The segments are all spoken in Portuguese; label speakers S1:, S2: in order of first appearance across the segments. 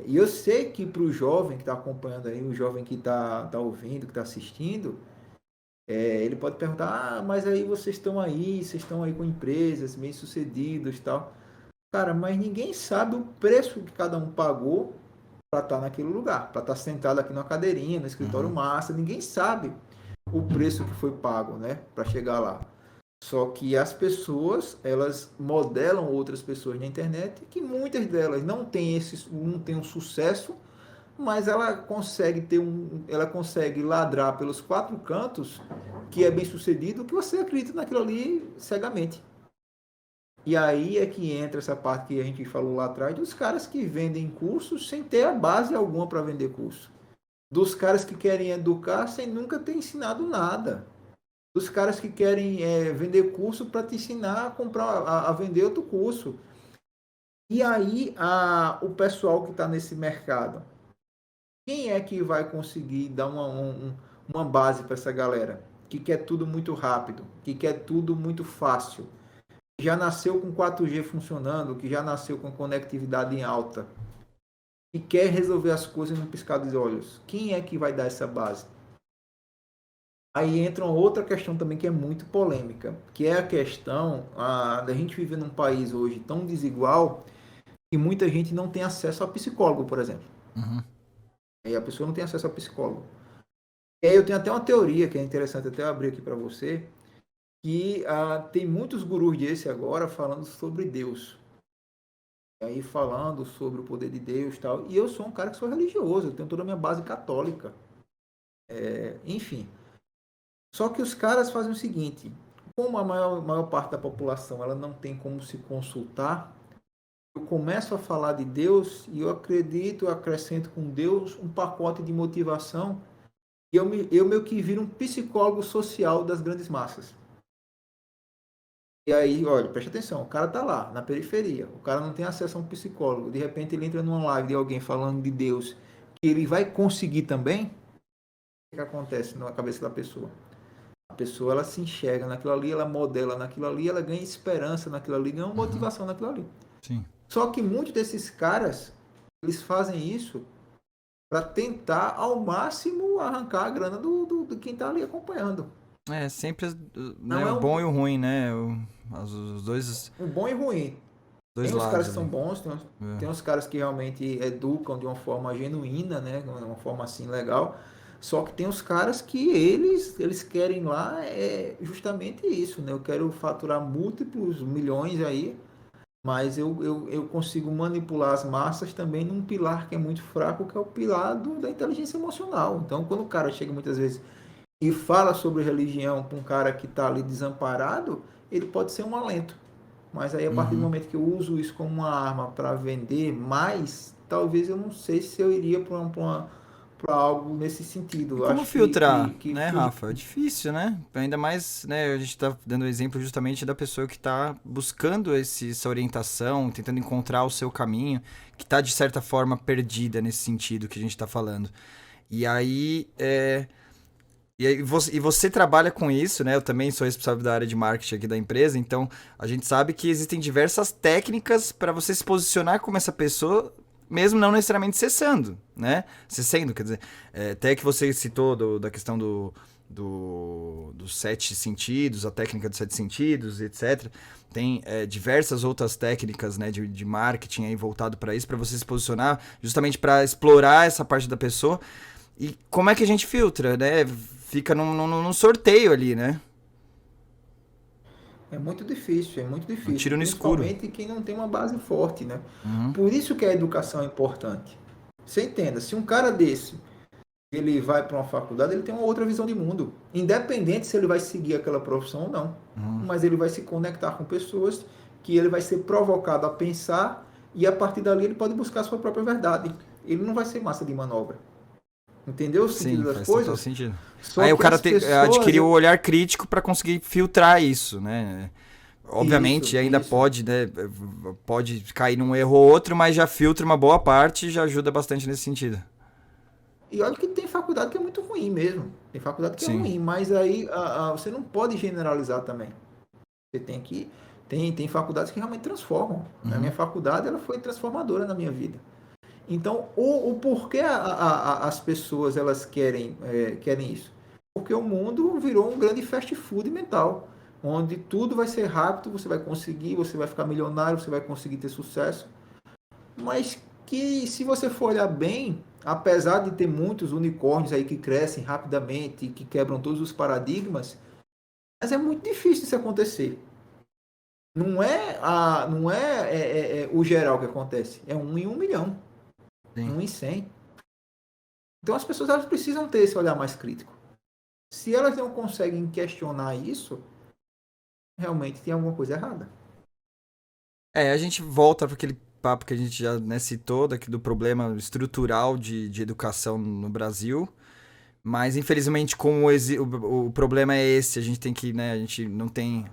S1: E eu sei que para o jovem que está acompanhando aí, o jovem que está ouvindo, que está assistindo, ele pode perguntar, mas aí vocês estão aí com empresas bem-sucedidas e tal. Cara, mas ninguém sabe o preço que cada um pagou para estar naquele lugar, para estar sentado aqui numa cadeirinha, no escritório massa. Ninguém sabe o preço que foi pago, né, para chegar lá. Só que as pessoas, elas modelam outras pessoas na internet, que muitas delas não têm um sucesso, mas ela consegue ladrar pelos quatro cantos que é bem sucedido, que você acredita naquilo ali cegamente. E aí é que entra essa parte que a gente falou lá atrás, dos caras que vendem cursos sem ter a base alguma para vender curso. Dos caras que querem educar sem nunca ter ensinado nada. Dos caras que querem vender curso para te ensinar a comprar, a vender outro curso. E aí o pessoal que está nesse mercado, quem é que vai conseguir dar uma base para essa galera? Que quer tudo muito rápido, que quer tudo muito fácil, que já nasceu com 4G funcionando, que já nasceu com conectividade em alta, que quer resolver as coisas num piscar de olhos. Quem é que vai dar essa base? Aí entra uma outra questão também que é muito polêmica, que é a questão da gente viver num país hoje tão desigual que muita gente não tem acesso a psicólogo, por exemplo.
S2: Uhum.
S1: Aí a pessoa não tem acesso a psicólogo. E aí eu tenho até uma teoria que é interessante até abrir aqui para você, que tem muitos gurus desse agora falando sobre Deus. E aí falando sobre o poder de Deus e tal. E eu sou um cara que sou religioso, eu tenho toda a minha base católica. Enfim. Só que os caras fazem o seguinte, como a maior parte da população ela não tem como se consultar, eu começo a falar de Deus e eu acredito, eu acrescento com Deus um pacote de motivação e eu meio que viro um psicólogo social das grandes massas. E aí, olha, preste atenção, o cara tá lá, na periferia, o cara não tem acesso a um psicólogo, de repente ele entra numa live de alguém falando de Deus, que ele vai conseguir também, o que acontece na cabeça da pessoa? A pessoa ela se enxerga naquilo ali, ela modela naquilo ali, ela ganha esperança naquilo ali, ganha uma motivação naquilo ali.
S2: Sim.
S1: Só que muitos desses caras, eles fazem isso para tentar ao máximo arrancar a grana do quem tá ali acompanhando.
S2: Sempre né,
S1: Não é
S2: o bom e o ruim, né? Os dois,
S1: um bom e ruim.
S2: dois
S1: Tem os caras
S2: lados
S1: que são
S2: ali.
S1: bons, tem os caras que realmente educam de uma forma genuína, né? De uma forma assim legal. Só que tem os caras que eles querem lá justamente isso, né? Eu quero faturar múltiplos milhões aí, mas eu consigo manipular as massas também num pilar que é muito fraco, que é o pilar da inteligência emocional. Então, quando o cara chega muitas vezes e fala sobre religião para um cara que está ali desamparado, ele pode ser um alento. Mas aí, a partir do
S2: Uhum.
S1: momento que eu uso isso como uma arma para vender mais, talvez eu não sei se eu iria para algo nesse sentido.
S2: E
S1: Eu
S2: como
S1: acho
S2: filtrar, né,
S1: que
S2: Rafa? É difícil, né? Ainda mais, né, a gente tá dando o exemplo justamente da pessoa que tá buscando essa orientação, tentando encontrar o seu caminho, que tá, de certa forma, perdida nesse sentido que a gente tá falando. E aí, você trabalha com isso, né? Eu também sou responsável da área de marketing aqui da empresa, então a gente sabe que existem diversas técnicas para você se posicionar como essa pessoa, mesmo não necessariamente cessando, né? Cessando, quer dizer, até que você citou da questão dos sete sentidos, a técnica dos sete sentidos, etc. Tem diversas outras técnicas, né, de marketing aí voltado para isso, para você se posicionar, justamente para explorar essa parte da pessoa. E como é que a gente filtra, né? Fica num sorteio ali, né?
S1: é muito
S2: Um
S1: difícil,
S2: tiro no escuro.
S1: principalmente quem não tem uma base forte, né?
S2: Uhum.
S1: Por isso que a educação é importante. Você entenda, se um cara desse ele vai para uma faculdade, ele tem uma outra visão de mundo, independente se ele vai seguir aquela profissão ou não.
S2: Uhum.
S1: Mas ele vai se conectar com pessoas que ele vai ser provocado a pensar e a partir dali ele pode buscar a sua própria verdade. Ele não vai ser massa de manobra. Entendeu o sentido
S2: Sim,
S1: das
S2: faz total
S1: coisas?
S2: sentido.
S1: Só
S2: Aí o
S1: que
S2: cara
S1: as pessoas.
S2: adquiriu o olhar crítico para conseguir filtrar isso, né? Obviamente, ainda
S1: Isso.
S2: pode, né? Pode cair num erro ou outro, mas já filtra uma boa parte e já ajuda bastante nesse sentido.
S1: E olha que tem faculdade que é muito ruim mesmo. Tem faculdade que é
S2: Sim.
S1: ruim, mas aí você não pode generalizar também. Você tem que. Tem faculdades que realmente transformam. Na minha
S2: Uhum.
S1: faculdade, ela foi transformadora na minha vida. Então, o porquê as pessoas elas querem isso? Porque o mundo virou um grande fast food mental, onde tudo vai ser rápido, você vai conseguir, você vai ficar milionário, você vai conseguir ter sucesso, mas que se você for olhar bem, apesar de ter muitos unicórnios aí que crescem rapidamente, que quebram todos os paradigmas, mas é muito difícil isso acontecer. Não é o geral que acontece, é 1 em 1 milhão,
S2: Sim.
S1: 1 em 100. Então as pessoas elas precisam ter esse olhar mais crítico. Se elas não conseguem questionar isso, realmente tem alguma coisa errada.
S2: A gente volta para aquele papo que a gente já, né, citou, do problema estrutural de educação no Brasil. Mas, infelizmente, como o problema é esse, a gente tem que, né, a gente não tem...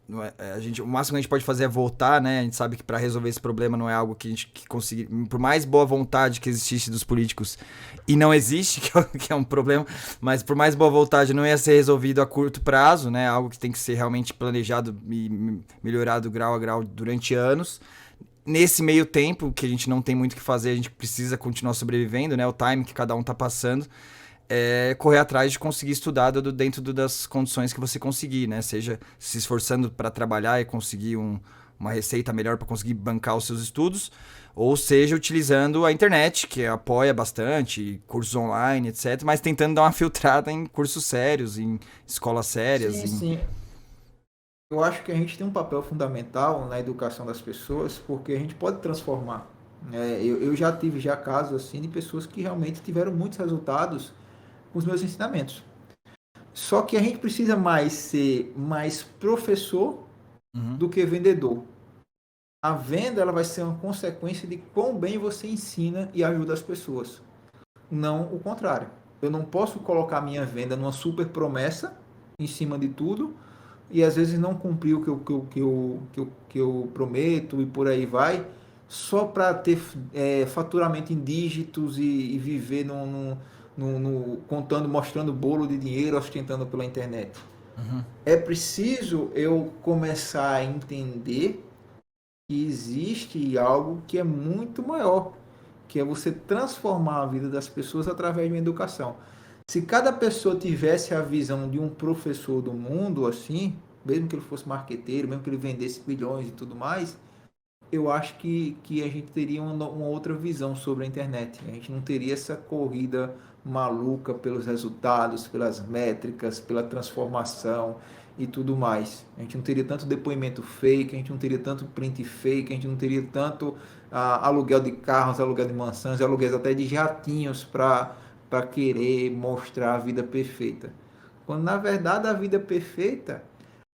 S2: o máximo que a gente pode fazer é votar, né? A gente sabe que para resolver esse problema não é algo que a gente conseguir... Por mais boa vontade que existisse dos políticos, e não existe, que é um problema, mas por mais boa vontade não ia ser resolvido a curto prazo, né? Algo que tem que ser realmente planejado e melhorado grau a grau durante anos. Nesse meio tempo, que a gente não tem muito o que fazer, a gente precisa continuar sobrevivendo, né? O time que cada um tá passando. Correr atrás de conseguir estudar dentro das condições que você conseguir, né? Seja se esforçando para trabalhar e conseguir uma receita melhor para conseguir bancar os seus estudos, ou seja, utilizando a internet, que apoia bastante, cursos online, etc., mas tentando dar uma filtrada em cursos sérios, em escolas sérias.
S1: Sim, sim. Eu acho que a gente tem um papel fundamental na educação das pessoas, porque a gente pode transformar. Eu já tive casos assim de pessoas que realmente tiveram muitos resultados com os meus ensinamentos. Só que a gente precisa mais ser mais professor
S2: Uhum.
S1: do que vendedor. A venda ela vai ser uma consequência de quão bem você ensina e ajuda as pessoas, não o contrário. Eu não posso colocar minha venda numa super promessa em cima de tudo e às vezes não cumprir o que eu prometo e por aí vai, só para ter faturamento em dígitos e viver contando, mostrando bolo de dinheiro, ostentando pela internet.
S2: Uhum.
S1: É preciso eu começar a entender que existe algo que é muito maior, que é você transformar a vida das pessoas através de uma educação. Se cada pessoa tivesse a visão de um professor do mundo, assim, mesmo que ele fosse marqueteiro, mesmo que ele vendesse bilhões e tudo mais, eu acho que a gente teria uma outra visão sobre a internet. A gente não teria essa corrida maluca pelos resultados, pelas métricas, pela transformação e tudo mais. A gente não teria tanto depoimento fake, a gente não teria tanto print fake, a gente não teria tanto aluguel de carros, aluguel de mansões, aluguéis até de jatinhos para querer mostrar a vida perfeita. Quando na verdade a vida perfeita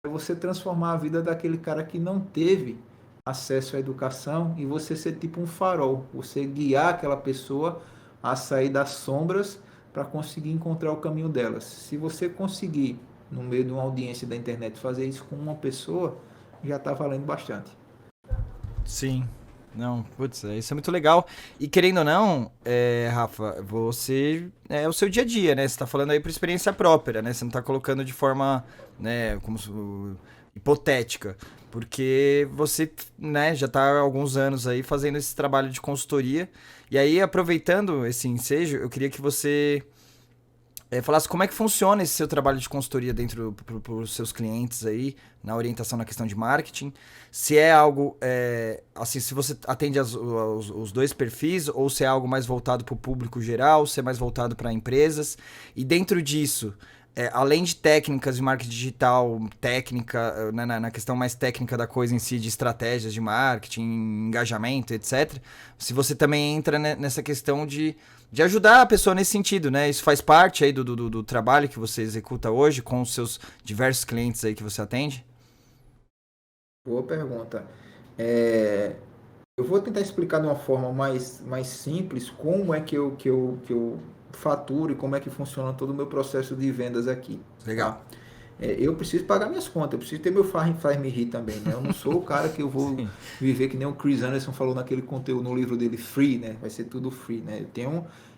S1: é você transformar a vida daquele cara que não teve acesso à educação e você ser tipo um farol, você guiar aquela pessoa a sair das sombras para conseguir encontrar o caminho delas. Se você conseguir, no meio de uma audiência da internet, fazer isso com uma pessoa, já está valendo bastante.
S2: Sim. Não, putz, isso é muito legal. E querendo ou não, Rafa, você é o seu dia a dia, né? Você tá falando aí por experiência própria, né? Você não tá colocando de forma, né, como hipotética. Porque você, né, já tá há alguns anos aí fazendo esse trabalho de consultoria. E aí, aproveitando esse ensejo, eu queria que você falasse como é que funciona esse seu trabalho de consultoria dentro os seus clientes aí, na orientação na questão de marketing. Se é algo, assim, se você atende os dois perfis, ou se é algo mais voltado para o público geral, se é mais voltado para empresas. E dentro disso, além de técnicas de marketing digital, técnica, na questão mais técnica da coisa em si, de estratégias de marketing, engajamento, etc., se você também entra nessa questão de ajudar a pessoa nesse sentido, né? Isso faz parte aí do trabalho que você executa hoje com os seus diversos clientes aí que você atende?
S1: Boa pergunta. É, eu vou tentar explicar de uma forma mais simples como é que eu faturo e como é que funciona todo o meu processo de vendas aqui,
S2: Legal.
S1: tá? Eu preciso pagar minhas contas, eu preciso ter meu faz me rir também, né? Eu não sou o cara que eu vou
S2: Sim.
S1: viver que nem o Chris Anderson falou naquele conteúdo no livro dele, Free, né? Vai ser tudo free, né?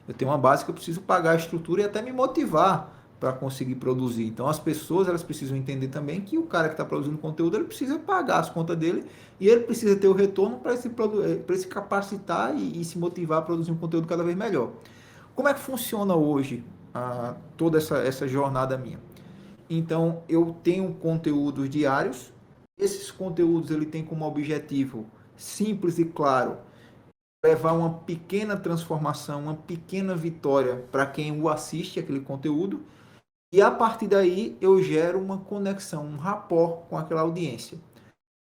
S1: Eu tenho uma base que eu preciso pagar a estrutura e até me motivar para conseguir produzir. Então as pessoas elas precisam entender também que o cara que está produzindo conteúdo ele precisa pagar as contas dele e ele precisa ter o retorno para se capacitar e se motivar a produzir um conteúdo cada vez melhor. Como é que funciona hoje toda essa jornada minha? Então eu tenho conteúdos diários. Esses conteúdos ele tem como objetivo simples e claro levar uma pequena transformação, uma pequena vitória para quem o assiste aquele conteúdo e a partir daí eu gero uma conexão, um rapport com aquela audiência.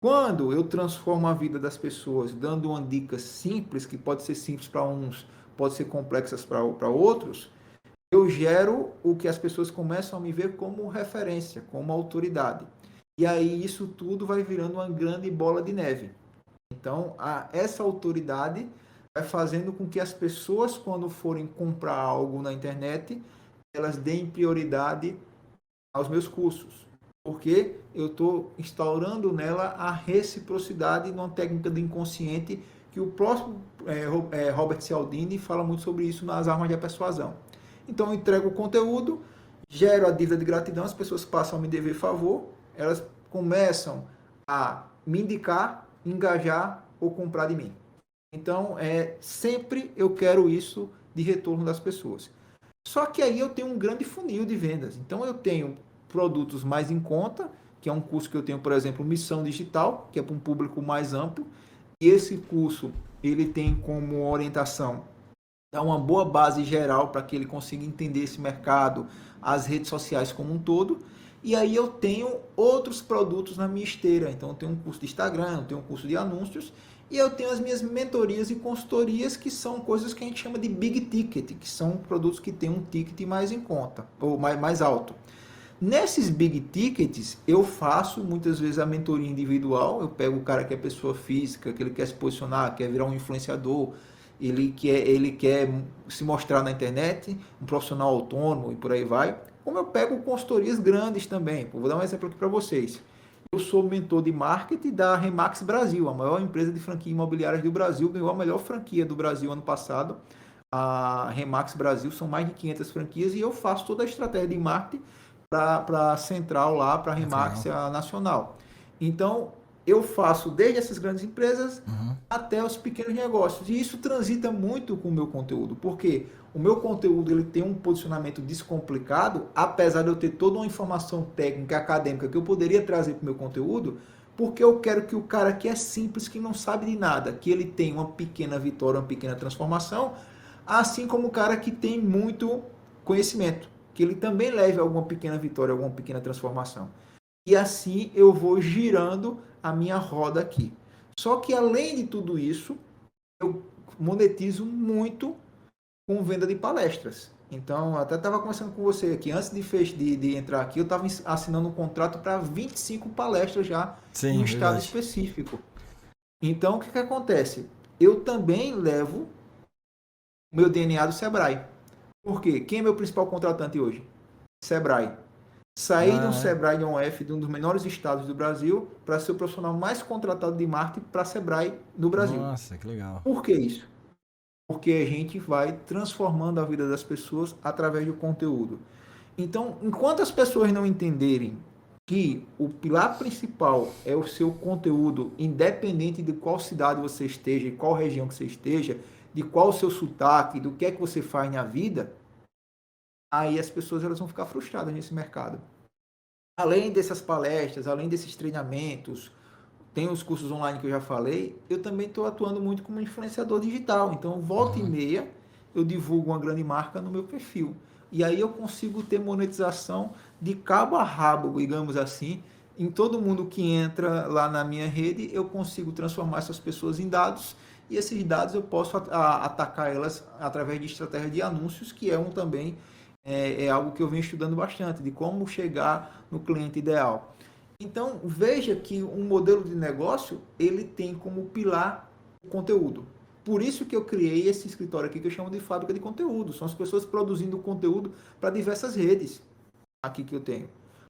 S1: Quando eu transformo a vida das pessoas dando uma dica simples, que pode ser simples para uns, pode ser complexas para outros, eu gero o que as pessoas começam a me ver como referência, como autoridade. E aí isso tudo vai virando uma grande bola de neve. Então, essa autoridade vai fazendo com que as pessoas, quando forem comprar algo na internet, elas deem prioridade aos meus cursos. Porque eu estou instaurando nela a reciprocidade numa técnica do inconsciente que o próximo Robert Cialdini fala muito sobre isso nas Armas da Persuasão. Então, eu entrego o conteúdo, gero a dívida de gratidão, as pessoas passam a me dever favor, elas começam a me indicar, engajar ou comprar de mim. Então, sempre eu quero isso de retorno das pessoas. Só que aí eu tenho um grande funil de vendas. Então, eu tenho produtos mais em conta, que é um curso que eu tenho, por exemplo, Missão Digital, que é para um público mais amplo. E esse curso, ele tem como orientação dar uma boa base geral para que ele consiga entender esse mercado, as redes sociais como um todo. E aí eu tenho outros produtos na minha esteira. Então eu tenho um curso de Instagram, eu tenho um curso de anúncios e eu tenho as minhas mentorias e consultorias, que são coisas que a gente chama de big ticket, que são produtos que têm um ticket mais em conta, ou mais alto. Nesses big tickets, eu faço muitas vezes a mentoria individual. Eu pego o cara que é pessoa física, que ele quer se posicionar, quer virar um influenciador, ele quer se mostrar na internet, um profissional autônomo e por aí vai. Como eu pego consultorias grandes também. Vou dar um exemplo aqui para vocês. Eu sou mentor de marketing da Remax Brasil, a maior empresa de franquia imobiliária do Brasil, ganhou a melhor franquia do Brasil ano passado. A Remax Brasil são mais de 500 franquias e eu faço toda a estratégia de marketing para a central lá, para a Remax nacional. Então, eu faço desde essas grandes empresas até os pequenos negócios. E isso transita muito com o meu conteúdo, porque o meu conteúdo ele tem um posicionamento descomplicado, apesar de eu ter toda uma informação técnica, acadêmica que eu poderia trazer para o meu conteúdo, porque eu quero que o cara que é simples, que não sabe de nada, que ele tenha uma pequena vitória, uma pequena transformação, assim como o cara que tem muito conhecimento, que ele também leve a alguma pequena vitória, alguma pequena transformação. E assim eu vou girando a minha roda aqui. Só que além de tudo isso, eu monetizo muito com venda de palestras. Então, até estava conversando com você aqui, antes de entrar aqui, eu estava assinando um contrato para 25 palestras já em um estado específico. Então, o que acontece? Eu também levo o meu DNA do Sebrae. Por quê? Quem é meu principal contratante hoje? Sebrae. Saí de um Sebrae de um F, de um dos menores estados do Brasil, para ser o profissional mais contratado de marketing para Sebrae no Brasil.
S2: Nossa, que legal.
S1: Por que isso? Porque a gente vai transformando a vida das pessoas através do conteúdo. Então, enquanto as pessoas não entenderem que o pilar principal é o seu conteúdo, independente de qual cidade você esteja, de qual região que você esteja, de qual o seu sotaque, do que é que você faz na vida, aí as pessoas elas vão ficar frustradas nesse mercado. Além dessas palestras, além desses treinamentos, tem os cursos online que eu já falei, eu também estou atuando muito como influenciador digital. Então, volta e meia, eu divulgo uma grande marca no meu perfil. E aí eu consigo ter monetização de cabo a rabo, digamos assim. Em todo mundo que entra lá na minha rede, eu consigo transformar essas pessoas em dados. E esses dados eu posso atacar elas através de estratégia de anúncios, que é também algo que eu venho estudando bastante, de como chegar no cliente ideal. Então, veja que um modelo de negócio, ele tem como pilar o conteúdo. Por isso que eu criei esse escritório aqui que eu chamo de fábrica de conteúdo. São as pessoas produzindo conteúdo para diversas redes aqui que eu tenho.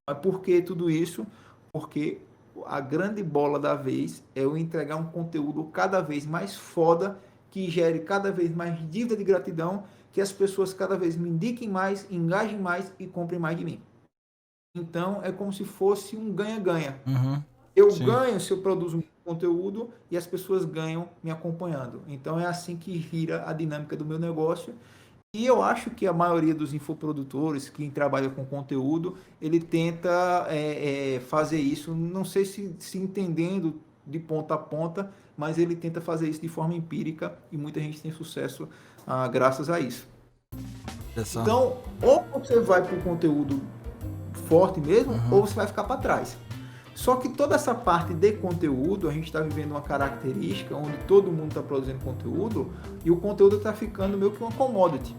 S1: Mas por que tudo isso? Porque a grande bola da vez é eu entregar um conteúdo cada vez mais foda que gere cada vez mais dívida de gratidão, que as pessoas cada vez me indiquem mais, engajem mais e comprem mais de mim. Então, é como se fosse um ganha-ganha.
S2: Uhum.
S1: Eu
S2: Sim.
S1: ganho se eu produzo conteúdo e as pessoas ganham me acompanhando. Então, é assim que gira a dinâmica do meu negócio. E eu acho que a maioria dos infoprodutores, quem trabalha com conteúdo, ele tenta fazer isso, não sei se entendendo de ponta a ponta, mas ele tenta fazer isso de forma empírica e muita gente tem sucesso graças a isso.
S2: Olha só.
S1: Então, ou você vai para o conteúdo forte mesmo,
S2: Uhum.
S1: ou você vai ficar para trás. Só que toda essa parte de conteúdo, a gente está vivendo uma característica onde todo mundo está produzindo conteúdo e o conteúdo está ficando meio que uma commodity.